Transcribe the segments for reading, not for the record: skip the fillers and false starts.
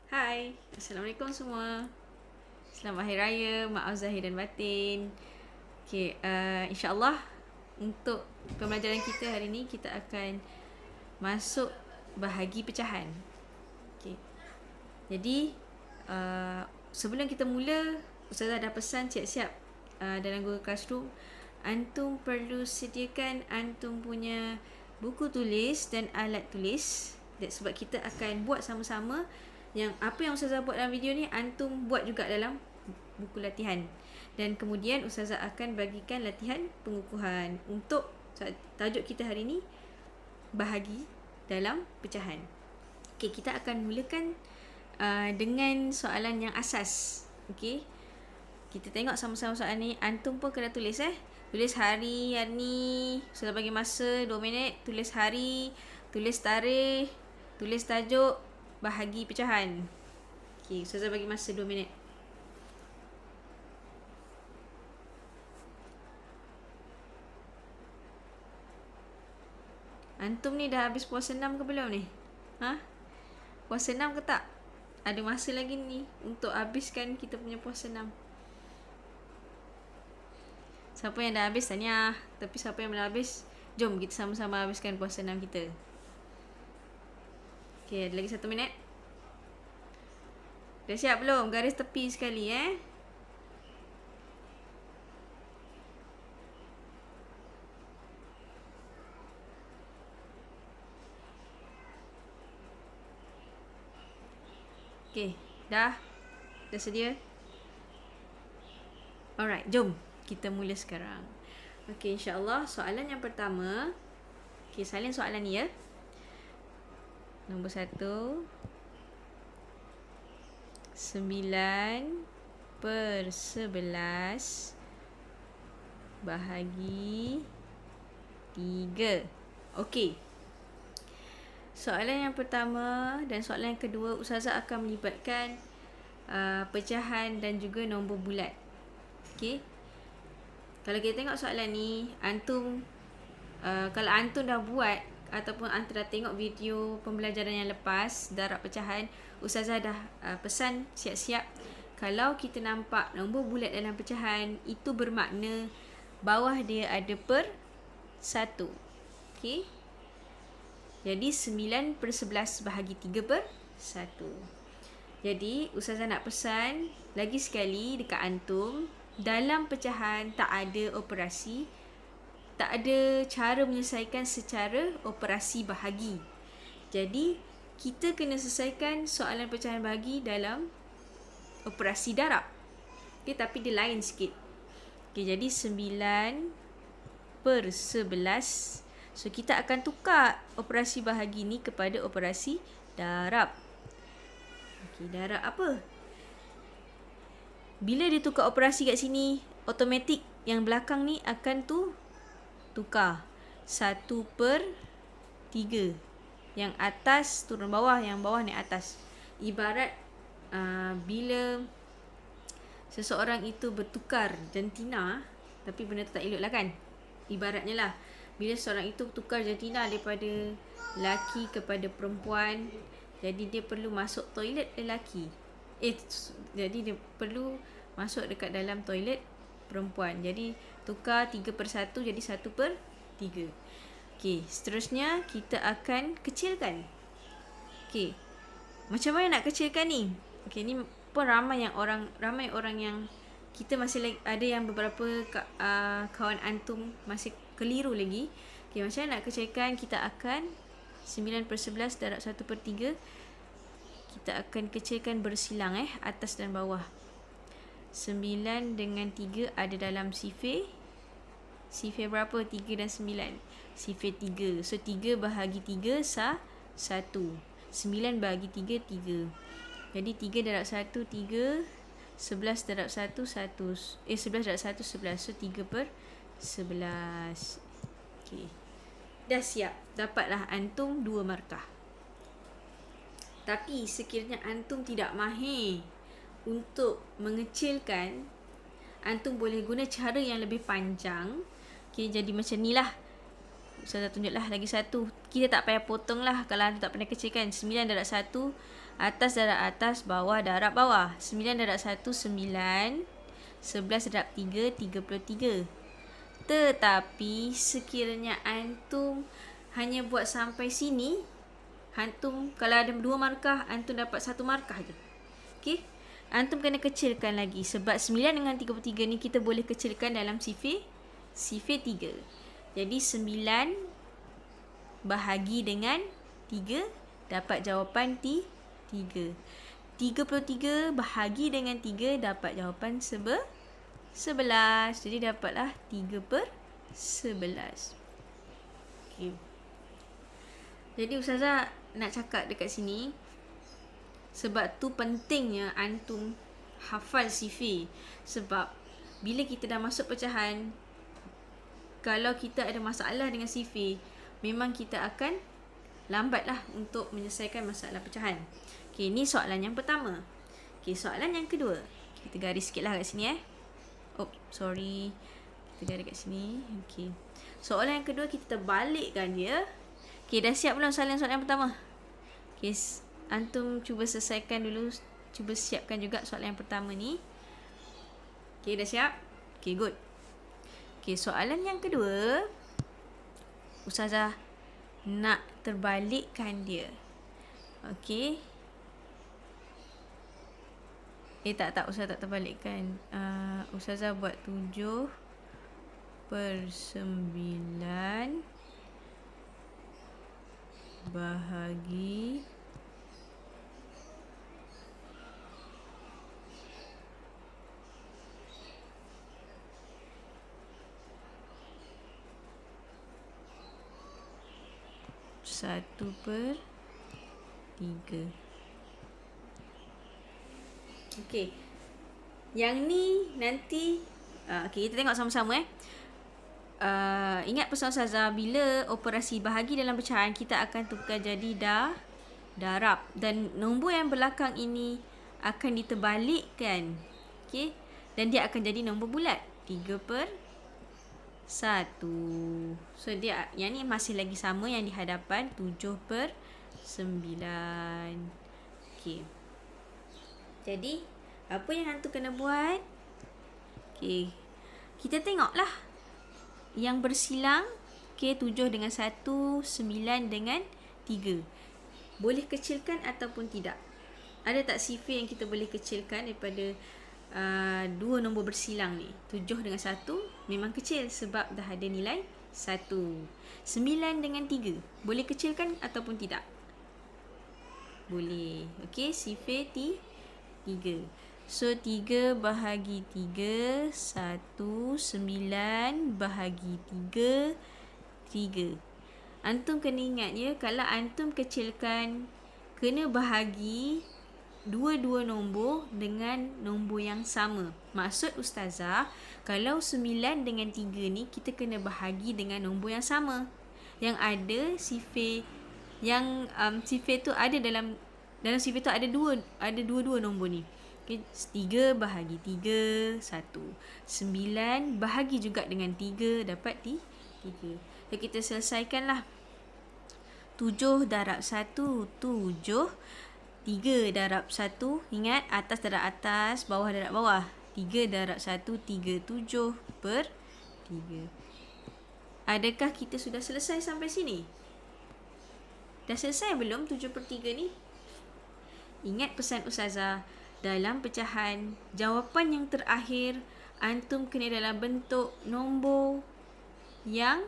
Hai, Assalamualaikum semua. Selamat Hari Raya, maaf zahir dan batin. Okay, insyaAllah untuk pembelajaran kita hari ini, kita akan masuk bahagi pecahan. Okay. Jadi, sebelum kita mula, Ustazah dah pesan siap-siap dalam Google Classroom. Antum perlu sediakan antum punya buku tulis dan alat tulis. Sebab kita akan buat sama-sama. Yang apa yang Ustazah buat dalam video ni, antum buat juga dalam buku latihan. Dan kemudian Ustazah akan bagikan latihan pengukuhan. Untuk tajuk kita hari ni, bahagi dalam pecahan. Okay, kita akan mulakan dengan soalan yang asas. Okay, kita tengok sama-sama soalan ni. Antum pun kena tulis Tulis hari ni. Ustazah bagi masa 2 minit. Tulis hari, tulis tarikh, tulis tajuk, bahagi pecahan. Okay, Ustazah bagi masa 2 minit. Antum ni dah habis puasa 6 ke belum ni? Puasa 6 ke tak? Ada masa lagi ni untuk habiskan kita punya puasa 6. Siapa yang dah habis, tahniah. Tapi siapa yang belum habis, jom kita sama-sama habiskan puasa 6 kita. Okay, ada lagi 1 minit. Dah siap belum? Garis tepi sekali Okay, dah sedia? Alright, jom kita mula sekarang. Okay, insyaAllah soalan yang pertama. Okay, salin soalan ni Nombor 1, 9/11 bahagi 3. Okey. Soalan yang pertama dan soalan yang kedua, Ustazah akan melibatkan pecahan dan juga nombor bulat. Okey. Kalau kita tengok soalan ni, antum kalau antum dah buat ataupun antum dah tengok video pembelajaran yang lepas darab pecahan, Ustazah dah pesan siap-siap. Kalau kita nampak nombor bulat dalam pecahan, itu bermakna bawah dia ada per 1. Okey. Jadi 9/11 bahagi 3/1. Jadi Ustazah nak pesan lagi sekali dekat antum, dalam pecahan tak ada operasi, tak ada cara menyelesaikan secara operasi bahagi. Jadi kita kena selesaikan soalan pecahan bahagi dalam operasi darab. Okay, tapi dia lain sikit. Okay, jadi 9/11. So kita akan tukar operasi bahagi ni kepada operasi darab. Okay, darab apa? Bila dia tukar operasi kat sini, automatik yang belakang ni akan tukar 1/3. Yang atas turun bawah, yang bawah naik atas. Ibarat bila seseorang itu bertukar jantina, tapi benda tu tak elok lah kan. Ibaratnya lah, bila seseorang itu tukar jantina daripada lelaki kepada perempuan, jadi dia perlu masuk toilet lelaki. Jadi dia perlu masuk dekat dalam toilet perempuan. Jadi tukar 3/1 jadi 1/3. Okey, seterusnya kita akan kecilkan. Okey, macam mana nak kecilkan ni? Okey, ni pun ramai orang yang kita masih lagi, ada yang beberapa kawan antum masih keliru lagi. Okey, macam mana nak kecilkan? Kita akan 9/11 darab 1/3. Kita akan kecilkan bersilang atas dan bawah. 9 dengan 3 ada dalam sifir. Sifir berapa? 3 dan 9. Sifir 3. So 3 bahagi 3 sah 1. 9 bahagi 3, 3. Jadi 3 darab 1, 3. 11 darab 1, 1. 11 darab 1, 11. So 3/11. Okay. Dah siap. Dapatlah antum 2 markah. Tapi sekiranya antum tidak mahir untuk mengecilkan, antum boleh guna cara yang lebih panjang. Okay, jadi macam ni lah. Ustazah tunjuklah lagi satu. Kita tak payah potong lah kalau antum tak pernah kecilkan. 9 darab 1 Atas darab atas, bawah darab bawah. 9 darab 1, 9. 11 darab 3, 33. Tetapi sekiranya antum hanya buat sampai sini, antum kalau ada 2 markah, antum dapat 1 markah je. Okey? Antum kena kecilkan lagi. Sebab 9 dengan 33 ni kita boleh kecilkan dalam sifir 3. Jadi 9 bahagi dengan 3 dapat jawapan 3. 33 bahagi dengan 3 dapat jawapan 11. Jadi dapatlah 3/11. Okay. Jadi Ustazah nak cakap dekat sini, sebab tu pentingnya antum hafal sifir. Sebab bila kita dah masuk pecahan, kalau kita ada masalah dengan sifir, memang kita akan lambatlah untuk menyelesaikan masalah pecahan. Okay, ni soalan yang pertama. Okay, soalan yang kedua. Kita garis sikit lah kat sini sorry. Kita garis kat sini. Okay. Soalan yang kedua kita terbalikkan dia. Okay, dah siap belum soalan yang pertama? Okay, antum cuba selesaikan dulu. Cuba siapkan juga soalan yang pertama ni. Okay, dah siap? Okay, good. Okay, soalan yang kedua, Ustazah nak terbalikkan dia. Okay. Tak, Ustazah tak terbalikkan. Ustazah buat 7/9 bahagi 1/3. Okey. Yang ni nanti kita tengok sama-sama ingat pesan Ustazah, bila operasi bahagi dalam pecahan kita akan tukar jadi darab, dan nombor yang belakang ini akan diterbalikkan. Okey. Dan dia akan jadi nombor bulat 3/1. So dia yang ni masih lagi sama yang di hadapan 7/9. Okey. Jadi apa yang antum kena buat? Okey. Kita tengoklah yang bersilang. Okey, 7 dengan 1, 9 dengan 3. Boleh kecilkan ataupun tidak? Ada tak sifir yang kita boleh kecilkan daripada dua nombor bersilang ni? 7 dengan 1 memang kecil sebab dah ada nilai 1. 9 dengan 3 boleh kecilkan ataupun tidak? Boleh. Okey, sifir 3. So 3 bahagi 3 1, 9 bahagi 3 3. Antum kena ingat ya, kalau antum kecilkan, kena bahagi dua-dua nombor dengan nombor yang sama. Maksud Ustazah, kalau 9 dengan 3 ni kita kena bahagi dengan nombor yang sama. Yang ada sifir, yang sifir tu ada dalam sifir tu ada dua-dua nombor ni. Okay, 3 bahagi 3 1. 9 bahagi juga dengan 3 dapat 3. So, kita selesaikanlah. 7 darab 1 7. 3 darab 1, ingat atas darab atas, bawah darab bawah. 3 darab 1 3, 7/3. Adakah kita sudah selesai sampai sini? Dah selesai belum 7/3 ni? Ingat pesan Ustazah, dalam pecahan, jawapan yang terakhir antum kena dalam bentuk nombor yang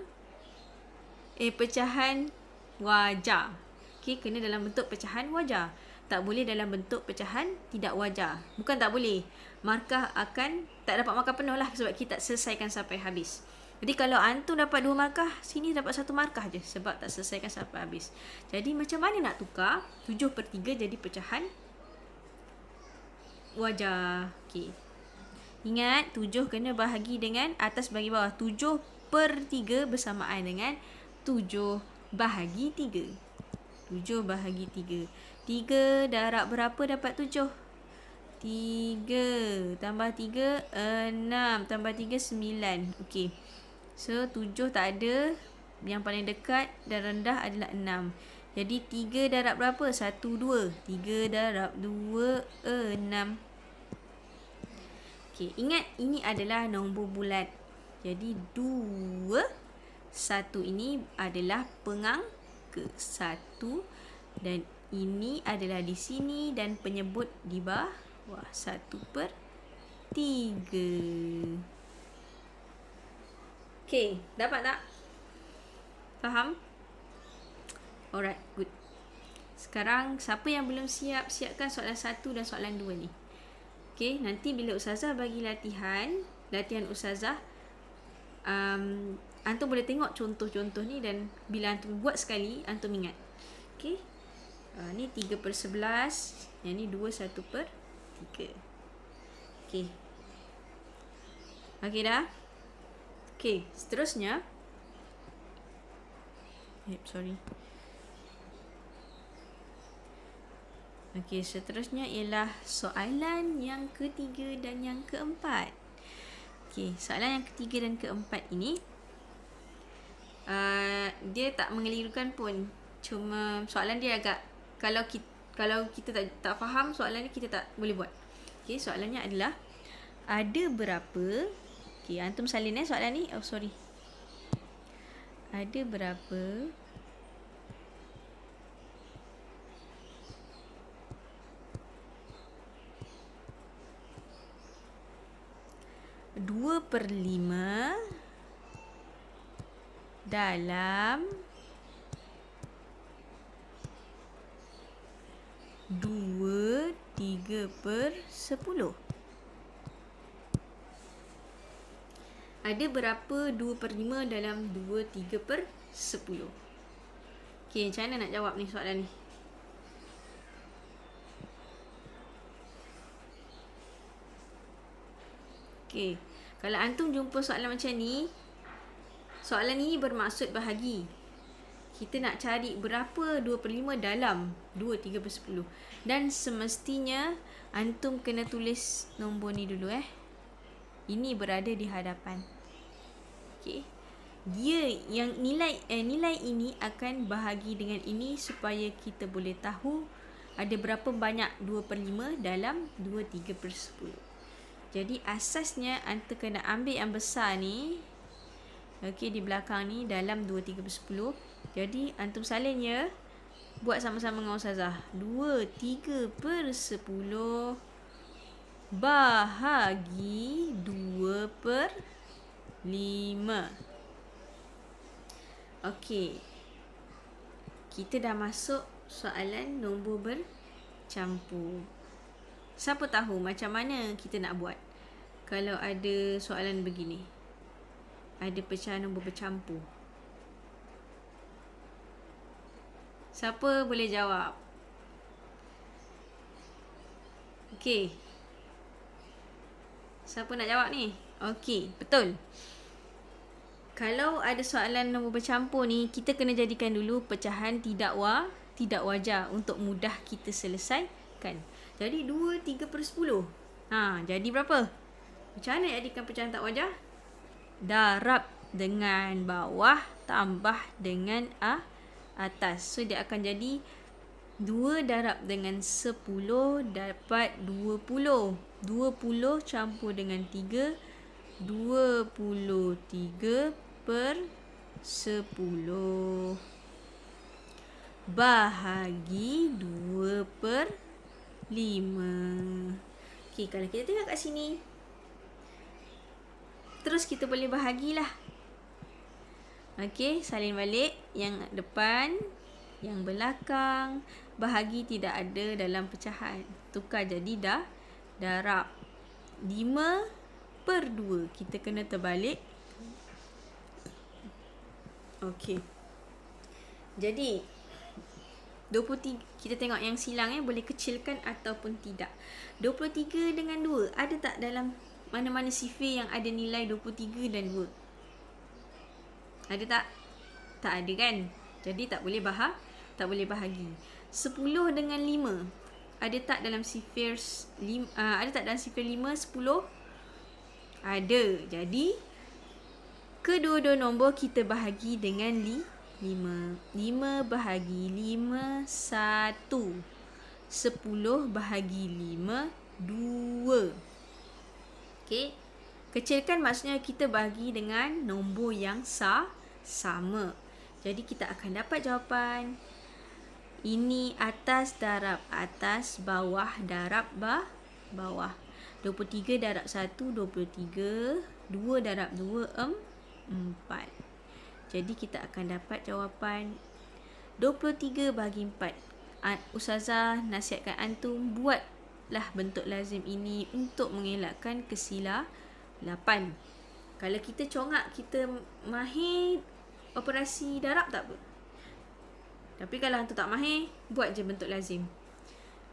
pecahan wajar. Okey, kena dalam bentuk pecahan wajar. Tak boleh dalam bentuk pecahan tidak wajar. Bukan tak boleh. Markah akan tak dapat markah penuh lah sebab kita tak selesaikan sampai habis. Jadi kalau antum dapat 2 markah, sini dapat 1 markah je sebab tak selesaikan sampai habis. Jadi macam mana nak tukar 7/3 jadi pecahan wajar? Okey. Ingat 7 kena bahagi dengan atas bagi bawah. 7/3 bersamaan dengan 7 bahagi 3. 7 bahagi 3. 3 darab berapa dapat 7? 3 tambah 3 6 tambah 3 9. Okey. So 7 tak ada, yang paling dekat dan rendah adalah 6. Jadi 3 darab berapa? 1, 2. 3 darab 2, 6. Okey, ingat ini adalah nombor bulat. Jadi 2, 1 ini adalah pengangka 1 dan ini adalah di sini dan penyebut di bawah 1/3. Okey, dapat tak? Faham? Alright, good. Sekarang siapa yang belum siap, siapkan soalan 1 dan soalan 2 ni. Okey, nanti bila Ustazah bagi latihan Ustazah, antum boleh tengok contoh-contoh ni dan bila antum buat sekali, antum ingat. Okey. Ni 3/11, yang ni 2 1/3. Okey. Okey dah? Okey, seterusnya. Sorry. Okey, seterusnya ialah soalan yang ketiga dan yang keempat. Okey, soalan yang ketiga dan keempat ini dia tak mengelirukan pun. Cuma soalan dia agak, kalau kita tak faham soalan ni, kita tak boleh buat. Okey, soalannya adalah ada berapa, okey, antum salin soalan ni. Oh, sorry. Ada berapa dua per 5 dalam 2 3/10. Ada berapa 2 per 5 dalam 2 3/10? Okey, macam mana nak jawab ni soalan ni? Okey, kalau antum jumpa soalan macam ni, soalan ni bermaksud bahagi. Kita nak cari berapa 2 per 5 dalam 2 3/10. Dan semestinya antum kena tulis nombor ni dulu Ini berada di hadapan. Okey. Dia yang nilai ini akan bahagi dengan ini supaya kita boleh tahu ada berapa banyak 2 per 5 dalam 2 3/10. Jadi asasnya antum kena ambil yang besar ni. Okey, di belakang ni dalam 2 3/10. Jadi antum salin ya. Buat sama-sama dengan Ustazah. 2 3/10 bahagi 2 per 5. Okey. Kita dah masuk soalan nombor bercampur. Siapa tahu macam mana kita nak buat kalau ada soalan begini? Ada pecahan nombor bercampur. Siapa boleh jawab? Okey. Siapa nak jawab ni? Okey, betul. Kalau ada soalan nombor bercampur ni, kita kena jadikan dulu pecahan tidak wajar untuk mudah kita selesaikan. Jadi 2 3/10. Jadi berapa? Macam mana jadikan pecahan tak wajar? Darab dengan bawah tambah dengan atas. So dia akan jadi 2 darab dengan 10 dapat 20. 20 campur dengan 3, 23/10 bahagi 2 per 5. Okey, kalau kita tengok kat sini, terus kita boleh bahagilah. Okey, salin balik yang depan, yang belakang. Bahagi tidak ada dalam pecahan. Tukar jadi darab. 5/2. Kita kena terbalik. Okey. Jadi 23, kita tengok yang silang boleh kecilkan ataupun tidak. 23 dengan 2, ada tak dalam mana-mana sifir yang ada nilai 23 dan 2? Ada tak? Tak ada kan? Jadi tak boleh bahagi. 10 dengan 5, ada tak dalam sifir 5? Ada tak dalam sifir 5 10? Ada. Jadi kedua-dua nombor kita bahagi dengan 5 bahagi 5, 1. 10 bahagi 5, 2. Okey. Kecilkan maksudnya kita bahagi dengan nombor yang sama. Jadi kita akan dapat jawapan ini atas darab atas, bawah darab bawah. 23 darab 1, 23. 2 darab 2, 4. Jadi kita akan dapat jawapan 23 bahagi 4. Ustazah nasihatkan antum buatlah bentuk lazim ini untuk mengelakkan kesilapan. Kalau kita congak, kita mahir operasi darab tak apa. Tapi kalau antum tak mahir, buat je bentuk lazim.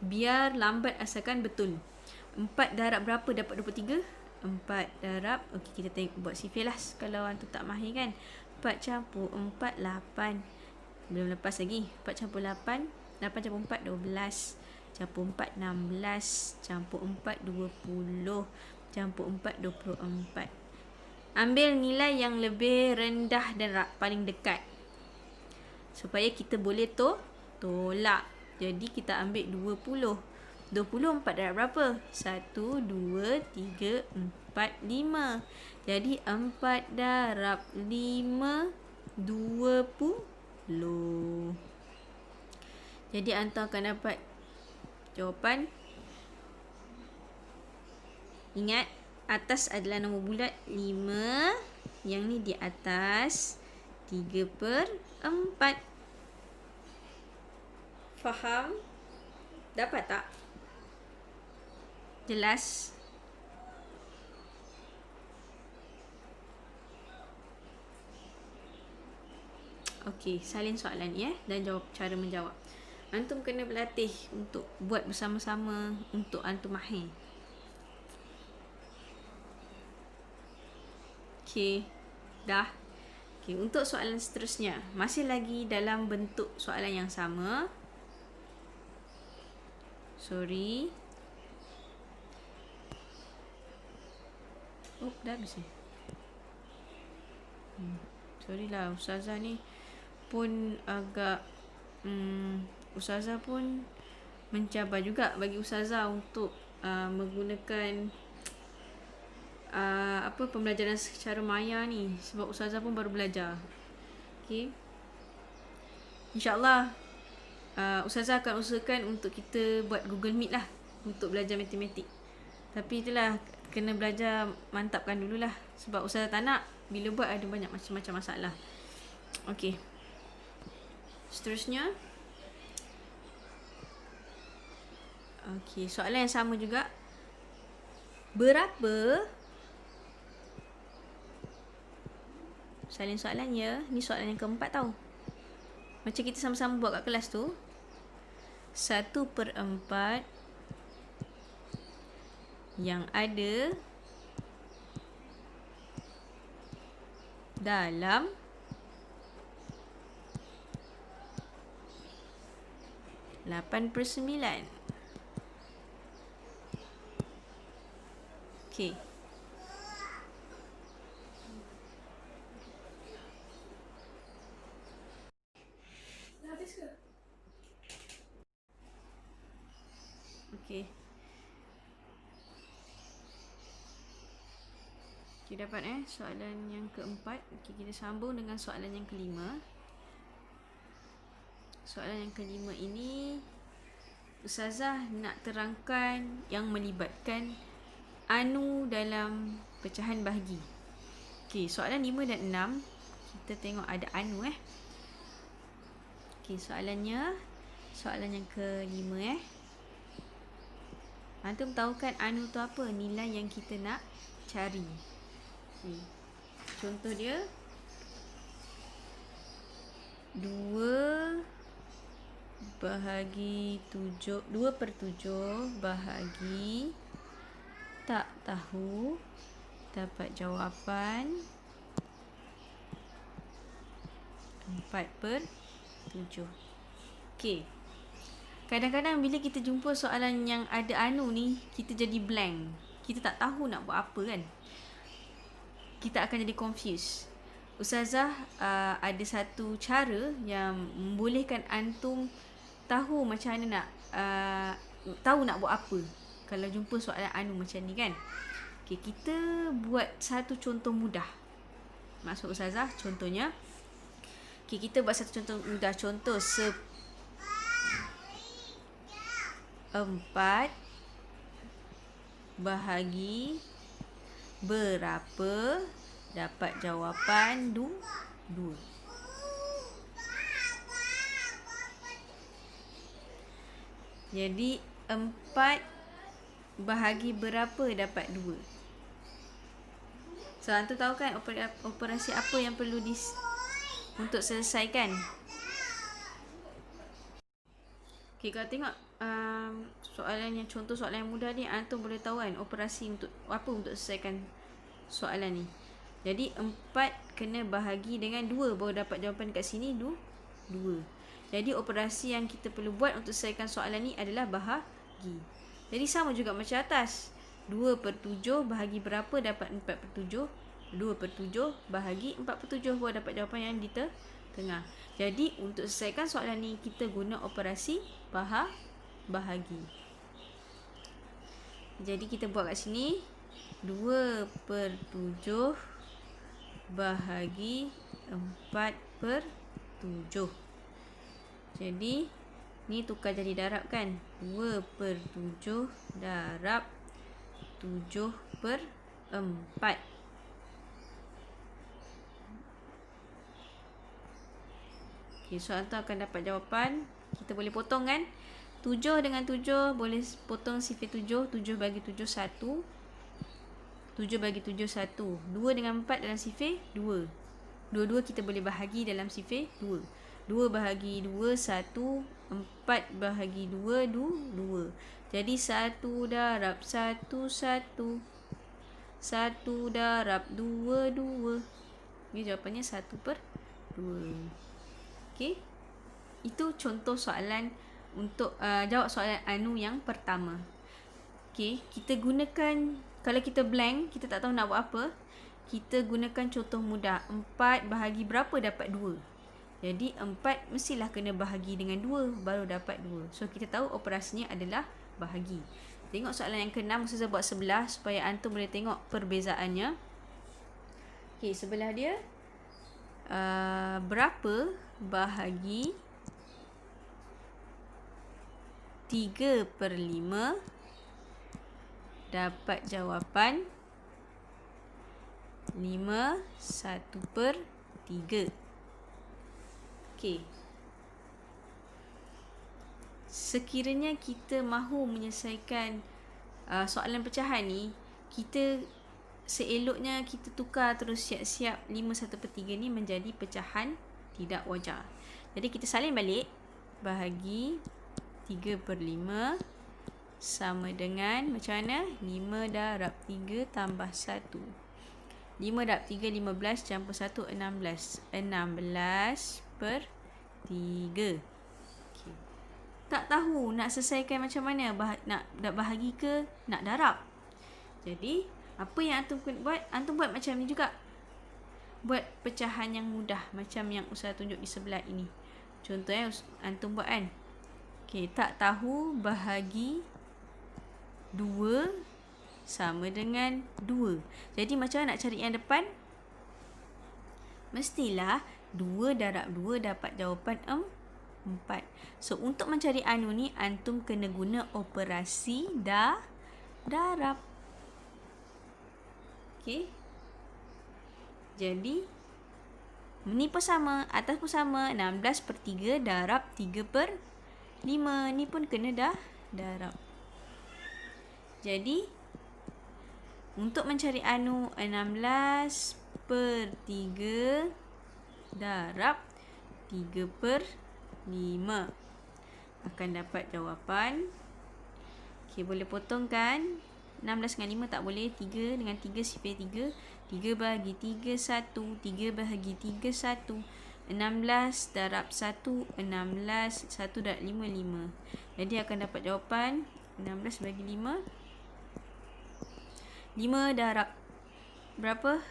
Biar lambat asalkan betul. 4 darab berapa dapat 23? 4 darab, okey kita tengok buat sifir lah kalau antum tak mahir kan. 4 campur 4, 8. Belum lepas lagi. 4 campur 8, 8 campur 4, 12. Campur 4, 16. Campur 4, 20. Campur 4, 24. Ambil nilai yang lebih rendah dan paling dekat, supaya kita boleh tolak. Jadi kita ambil 20. 20 4 darab berapa? 1, 2, 3, 4, 5. Jadi 4 darab 5, 20. Jadi antum akan dapat jawapan. Ingat, atas adalah nombor bulat 5. Yang ni di atas 3/4. Faham? Dapat tak? Jelas? Okey, salin soalan ya dan jawab cara menjawab. Antum kena berlatih untuk buat bersama-sama untuk antum mahir. Okey, dah. Okey, untuk soalan seterusnya, masih lagi dalam bentuk soalan yang sama. Sorry. Oh, dah habis ni. Sorry lah, Ustazah ni pun agak Ustazah pun mencabar juga bagi Ustazah untuk menggunakan pembelajaran secara maya ni, sebab Ustazah pun baru belajar. Okey. InsyaAllah Ustazah akan usahakan untuk kita buat Google Meet lah untuk belajar matematik. Tapi itulah, kena belajar mantapkan dululah, sebab Ustazah tak nak bila buat ada banyak macam-macam masalah. Okey. Seterusnya, okey, soalan yang sama juga. Berapa, salin soalan ya. Ni soalan yang keempat tau. Macam kita sama-sama buat kat kelas tu. 1/4 yang ada dalam 8/9. Okey. Dah habis ke? Okey. Okey, dapat soalan yang keempat. Okey, kita sambung dengan soalan yang kelima. Soalan yang kelima ini Ustazah nak terangkan yang melibatkan anu dalam pecahan bahagi. Okey, soalan 5 dan 6 kita tengok ada anu Okey, soalan yang kelima Antum tahu kan anu tu apa? Nilai yang kita nak cari. Okay. Contoh dia 2 bahagi 7, 2/7 bahagi tak tahu, dapat jawapan 4/7. Okey. Kadang-kadang bila kita jumpa soalan yang ada anu ni, kita jadi blank. Kita tak tahu nak buat apa kan. Kita akan jadi confused. Ustazah ada satu cara yang membolehkan antum tahu macam mana nak tahu nak buat apa kalau jumpa soalan anu macam ni kan. Okay, kita buat satu contoh mudah. Maksud Ustazah, contohnya, okay, kita buat satu contoh mudah. Contoh 4 bahagi berapa dapat jawapan 2. Jadi 4 bahagi berapa dapat 2? So, antum tahu kan operasi apa yang perlu untuk selesaikan? Okay, kalau tengok soalan yang contoh soalan yang mudah ni, antum boleh tahu kan operasi untuk apa untuk selesaikan soalan ni. Jadi 4 kena bahagi dengan 2 baru dapat jawapan kat sini 2. Jadi operasi yang kita perlu buat untuk selesaikan soalan ni adalah bahagi. Jadi sama juga macam atas. 2/7 bahagi berapa dapat 4/7? 2/7 bahagi 4/7 baru dapat jawapan yang di tengah. Jadi untuk selesaikan soalan ni kita guna operasi bahagi. Jadi kita buat kat sini 2/7 bahagi 4/7. Jadi ni tukar jadi darab kan. 2/7 darab 7/4. Okay, so antum akan dapat jawapan. Kita boleh potong kan. 7 dengan 7 boleh potong sifir 7. 7 bagi 7 1. 7 bagi 7 1. 2 dengan 4 dalam sifir 2. Dua-dua kita boleh bahagi dalam sifir 2. 2 bahagi 2 1. 4 bahagi 2 2. Jadi 1 darab 1 1. 1 darab 2 2. Ini jawapannya 1/2. Okey. Itu contoh soalan untuk jawab soalan anu yang pertama. Okey, kita gunakan, kalau kita blank, kita tak tahu nak buat apa, kita gunakan contoh mudah. 4 bahagi berapa dapat 2? Jadi 4 mestilah kena bahagi dengan 2 baru dapat 2. So kita tahu operasinya adalah bahagi. Tengok soalan yang ke-6, Ustazah buat sebelah supaya antum boleh tengok perbezaannya. Okey, sebelah dia berapa bahagi 3/5 dapat jawapan 5 1/3. Okey. Sekiranya kita mahu menyelesaikan soalan pecahan ni, kita seeloknya kita tukar terus siap-siap 5 1/3 ni menjadi pecahan tidak wajar. Jadi kita salin balik. Bahagi 3/5 sama dengan macam mana? 5 darab 3 tambah 1. 5 darab 3 15 campur 1 16. 16/3. Okay. Tak tahu nak selesaikan macam mana, nak bahagi ke nak darab. Jadi apa yang antum buat? Antum buat macam ni juga. Buat pecahan yang mudah macam yang Ustaz tunjuk di sebelah ini. Contohnya antum buat kan. Okey, tak tahu bahagi 2 sama dengan 2. Jadi macam mana nak cari yang depan? Mestilah 2 darab 2 dapat jawapan 4. So untuk mencari anu ni, antum kena guna operasi darab. Okey. Jadi ni pun sama, atas pun sama. 16/3 darab 3/5. Ni pun kena darab. Jadi untuk mencari anu 16/3 darab 3/5 akan dapat jawapan. Okey, boleh potong kan? 16 dengan 5 tak boleh. 3 dengan 3 sifir 3. 3 bahagi 3 1. 3 bahagi 3 1. 16 darab 1 16. 1 darab 5 5. Jadi akan dapat jawapan 16 bagi 5. 5 darab berapa?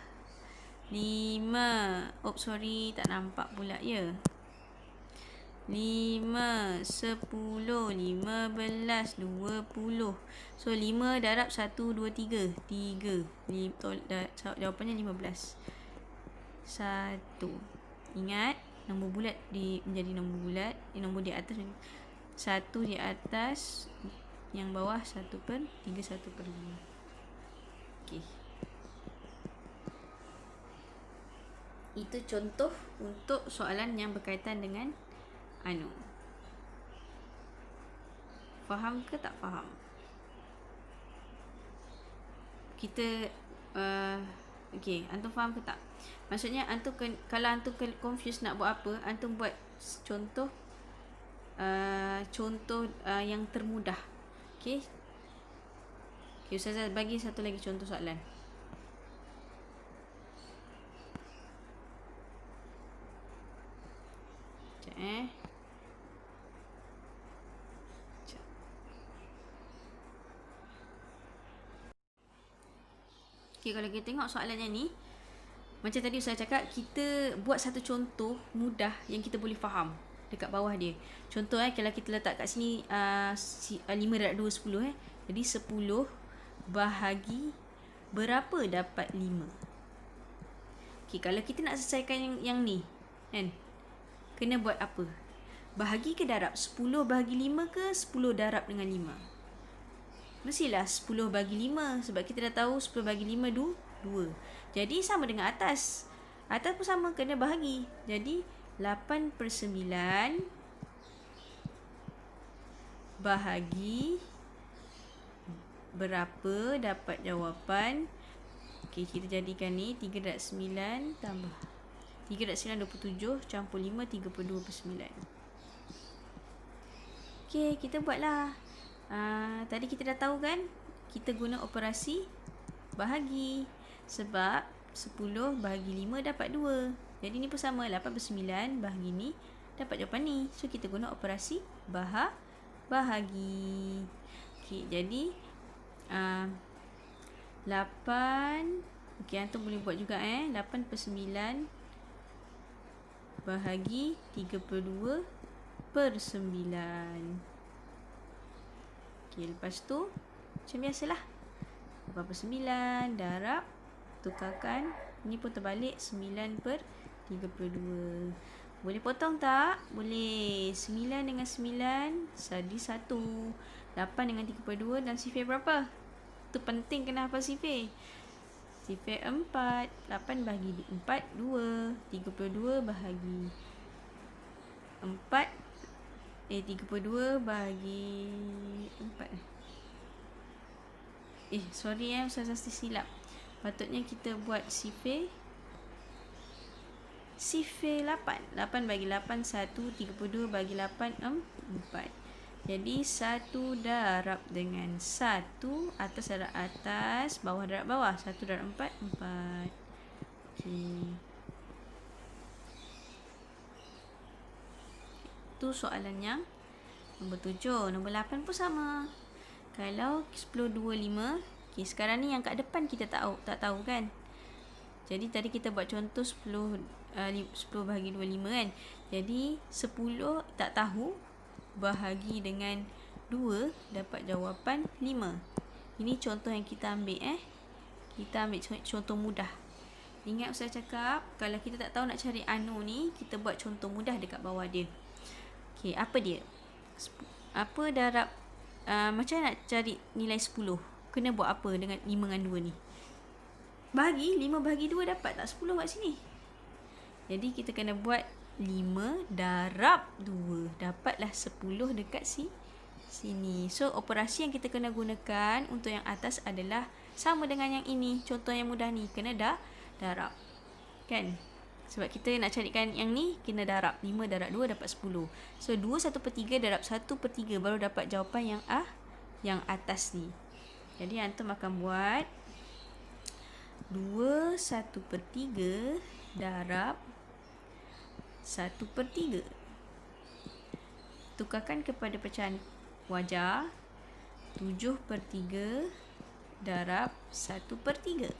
5. Oh, sorry, tak nampak pula ya. 5, 10, 15, 20. So 5 darab 1, 2, 3. 3. Jawapannya 15. 1. Ingat, nombor bulat menjadi nombor bulat. Nombor di atas 1 di atas, yang bawah 1/3, 1/5. Okey. Itu contoh untuk soalan yang berkaitan dengan faham ke tak faham? Kita okey, antum faham ke tak? Maksudnya antum kalau antum confused nak buat apa, antum buat contoh yang termudah. Okey. Okey, Ustazah bagi satu lagi contoh soalan. Sekejap Okay, kalau kita tengok soalan yang ni, macam tadi saya cakap, kita buat satu contoh mudah yang kita boleh faham dekat bawah dia. Contoh kalau kita letak kat sini 5 darab 2, 10 Jadi 10 bahagi berapa dapat 5. Okay, kalau kita nak selesaikan yang ni kan, kena buat apa? Bahagi ke darab? 10 bahagi 5 ke 10 darab dengan 5? Mestilah 10 bagi 5. Sebab kita dah tahu 10 bagi 5 2. Jadi sama dengan atas. Atas pun sama, kena bahagi. Jadi 8/9 bahagi berapa dapat jawapan. Okey, kita jadikan ni 3 darab 9 tambah 3 darab 9 27 campur 5 32/9. Okey, kita buatlah. Tadi kita dah tahu kan, kita guna operasi bahagi. Sebab 10 bahagi 5 dapat 2. Jadi ni pun sama, 8/9 bahagi ni dapat jawapan ni. So kita guna operasi bahagi. Okey, jadi 8. Okey, antum boleh buat juga 8/9 bahagi 32/9. Okay, lepas tu macam biasalah, 8/9 darab, tukarkan, ni pun terbalik, 9/32. Boleh potong tak? Boleh. 9 dengan 9 jadi 1. 8 dengan 32 dan sifir berapa? Tu penting kena hafal sifir. Sifir 4. 8 bahagi 4 2. 32 bahagi 4 32 bahagi 4. Sorry Ustazah silap. Patutnya kita buat sifir 8. 8 bagi 8 1. 32 bagi 8 4. Jadi 1 darab dengan 1. Atas darab atas, bawah darab bawah. 1 darab 4 4. Okey. Tu soalan yang nombor 7. Nombor 8 pun sama. Kalau 10 2 5. Okay, sekarang ni yang kat depan kita tak tahu kan. Jadi tadi kita buat contoh 10 bahagi 25 kan. Jadi 10 tak tahu, bahagi dengan 2 dapat jawapan 5. Ini contoh yang kita ambil Kita ambil contoh mudah. Ingat Ustaz cakap, kalau kita tak tahu nak cari ni, kita buat contoh mudah dekat bawah dia. Okey, apa dia? Apa darab macam nak cari nilai 10? Kena buat apa dengan 5 dengan 2 ni? Bahagi 5 bahagi 2 dapat tak 10 kat sini? Jadi kita kena buat 5 darab 2. Dapatlah 10 dekat sini. So operasi yang kita kena gunakan untuk yang atas adalah sama dengan yang ini. Contoh yang mudah ni, kena darab. Kan? Sebab kita nak carikan yang ni, kena darab. 5 darab 2 dapat 10. So 2 1/3 darab 1/3 baru dapat jawapan yang atas ni. Jadi antum akan buat 2 1/3 darab 1/3. Tukarkan kepada pecahan wajar. 7/3 darab 1/3.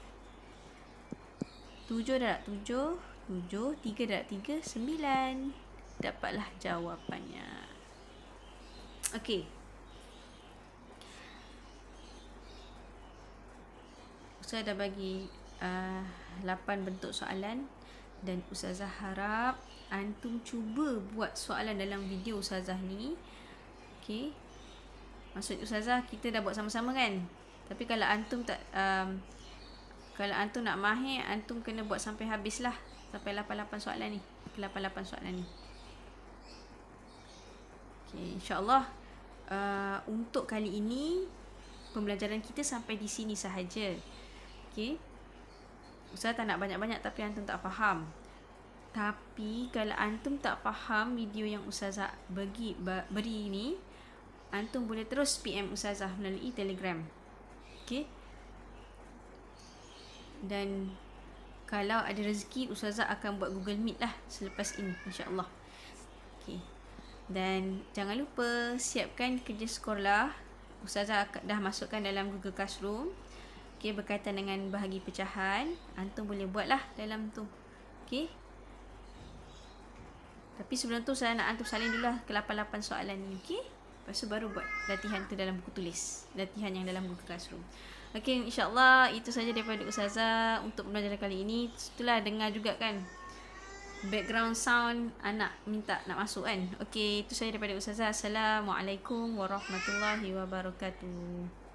7 darab 7, 7. 3 darab 3, 9. Dapatlah jawapannya. Okey. Ustazah dah bagi 8 bentuk soalan dan Ustazah harap antum cuba buat soalan dalam video Ustazah ni. Okey. Maksud Ustazah kita dah buat sama-sama kan? Tapi kalau antum tak kalau antum nak mahir, antum kena buat sampai habis lah. Sampai 88 soalan ni. 88 soalan ni. Okey, insya-Allah untuk kali ini pembelajaran kita sampai di sini sahaja. Okey. Ustazah tak nak banyak-banyak tapi antum tak faham. Tapi kalau antum tak faham video yang Ustazah beri ni, antum boleh terus PM Ustazah melalui Telegram. Okey. Dan kalau ada rezeki, Ustazah akan buat Google Meet lah selepas ini, insya-Allah. Okey. Dan jangan lupa siapkan kerja sekolah. Ustazah dah masukkan dalam Google Classroom. Okey, berkaitan dengan bahagi pecahan, antum boleh buatlah dalam tu. Okey. Tapi sebelum tu saya nak antum salin dulu lah ke 88 soalan ni, okey? Lepas tu baru buat latihan tu dalam buku tulis. Latihan yang dalam Google Classroom. Okey, insya-Allah itu saja daripada Ustazah untuk pembelajaran kali ini. Itulah dengar juga kan background sound anak minta nak masuk kan. Okey, itu saja daripada Ustazah. Assalamualaikum warahmatullahi wabarakatuh.